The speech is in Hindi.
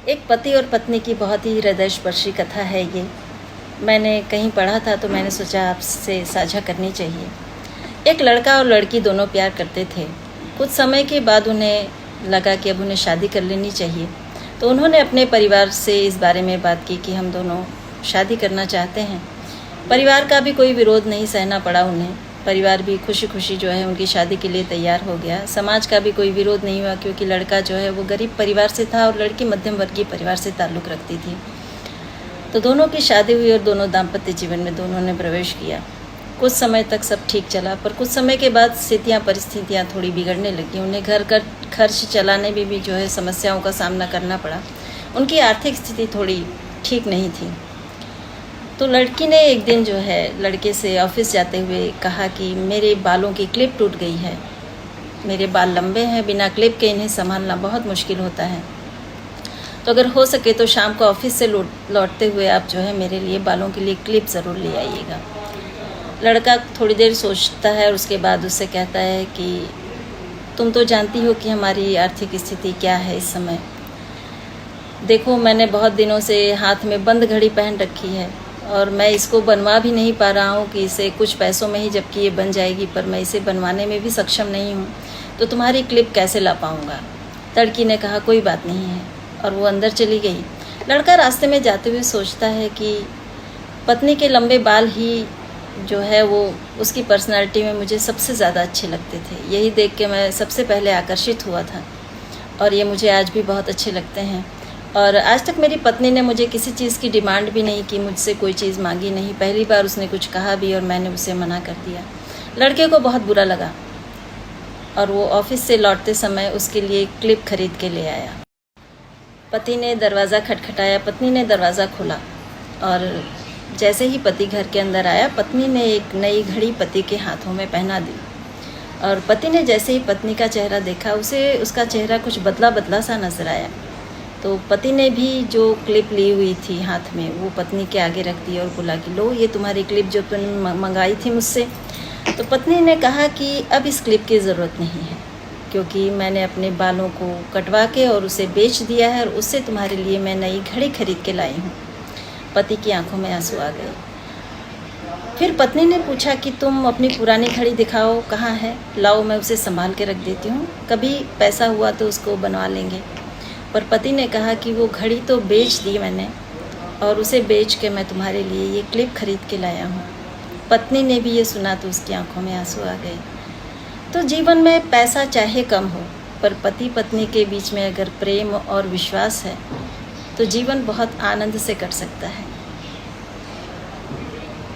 एक पति और पत्नी की बहुत ही हृदयस्पर्शी कथा है ये। मैंने कहीं पढ़ा था तो मैंने सोचा आपसे साझा करनी चाहिए। एक लड़का और लड़की दोनों प्यार करते थे। कुछ समय के बाद उन्हें लगा कि अब उन्हें शादी कर लेनी चाहिए, तो उन्होंने अपने परिवार से इस बारे में बात की कि हम दोनों शादी करना चाहते हैं। परिवार का भी कोई विरोध नहीं सहना पड़ा उन्हें। परिवार भी खुशी खुशी जो है उनकी शादी के लिए तैयार हो गया। समाज का भी कोई विरोध नहीं हुआ, क्योंकि लड़का जो है वो गरीब परिवार से था और लड़की मध्यम वर्गीय परिवार से ताल्लुक़ रखती थी। तो दोनों की शादी हुई और दोनों दाम्पत्य जीवन में दोनों ने प्रवेश किया। कुछ समय तक सब ठीक चला, पर कुछ समय के बाद परिस्थितियाँ थोड़ी बिगड़ने लगी। उन्हें घर का खर्च चलाने में भी जो है समस्याओं का सामना करना पड़ा। उनकी आर्थिक स्थिति थोड़ी ठीक नहीं थी। तो लड़की ने एक दिन जो है लड़के से ऑफिस जाते हुए कहा कि मेरे बालों की क्लिप टूट गई है, मेरे बाल लंबे हैं, बिना क्लिप के इन्हें संभालना बहुत मुश्किल होता है, तो अगर हो सके तो शाम को ऑफिस से लौटते हुए आप जो है मेरे लिए बालों के लिए क्लिप ज़रूर ले आइएगा। लड़का थोड़ी देर सोचता है और उसके बाद उससे कहता है कि तुम तो जानती हो कि हमारी आर्थिक स्थिति क्या है इस समय। देखो, मैंने बहुत दिनों से हाथ में बंद घड़ी पहन रखी है और मैं इसको बनवा भी नहीं पा रहा हूँ कि इसे कुछ पैसों में ही जबकि ये बन जाएगी, पर मैं इसे बनवाने में भी सक्षम नहीं हूँ, तो तुम्हारी क्लिप कैसे ला पाऊँगा। लड़की ने कहा कोई बात नहीं है और वो अंदर चली गई। लड़का रास्ते में जाते हुए सोचता है कि पत्नी के लंबे बाल ही जो है वो उसकी पर्सनालिटी में मुझे सबसे ज़्यादा अच्छे लगते थे। यही देख के मैं सबसे पहले आकर्षित हुआ था और ये मुझे आज भी बहुत अच्छे लगते हैं। और आज तक मेरी पत्नी ने मुझे किसी चीज़ की डिमांड भी नहीं की, मुझसे कोई चीज़ मांगी नहीं। पहली बार उसने कुछ कहा भी और मैंने उसे मना कर दिया। लड़के को बहुत बुरा लगा और वो ऑफिस से लौटते समय उसके लिए क्लिप खरीद के ले आया। पति ने दरवाज़ा खटखटाया, पत्नी ने दरवाज़ा खोला और जैसे ही पति घर के अंदर आया, पत्नी ने एक नई घड़ी पति के हाथों में पहना दी और पति ने जैसे ही पत्नी का चेहरा देखा, उसे उसका चेहरा कुछ बदला बदला सा नजर आया। तो पति ने भी जो क्लिप ली हुई थी हाथ में वो पत्नी के आगे रख दी और बोला कि लो, ये तुम्हारी क्लिप जो तुमने मंगाई थी मुझसे। तो पत्नी ने कहा कि अब इस क्लिप की ज़रूरत नहीं है, क्योंकि मैंने अपने बालों को कटवा के और उसे बेच दिया है और उससे तुम्हारे लिए मैं नई घड़ी खरीद के लाई हूँ। पति की आंखों में आंसू आ गए। फिर पत्नी ने पूछा कि तुम अपनी पुरानी घड़ी दिखाओ, कहाँ है, लाओ मैं उसे संभाल के रख देती हूँ, कभी पैसा हुआ तो उसको बनवा लेंगे। पर पति ने कहा कि वो घड़ी तो बेच दी मैंने और उसे बेच के मैं तुम्हारे लिए ये क्लिप खरीद के लाया हूँ। पत्नी ने भी ये सुना तो उसकी आंखों में आंसू आ गए। तो जीवन में पैसा चाहे कम हो, पर पति पत्नी के बीच में अगर प्रेम और विश्वास है तो जीवन बहुत आनंद से कट सकता है।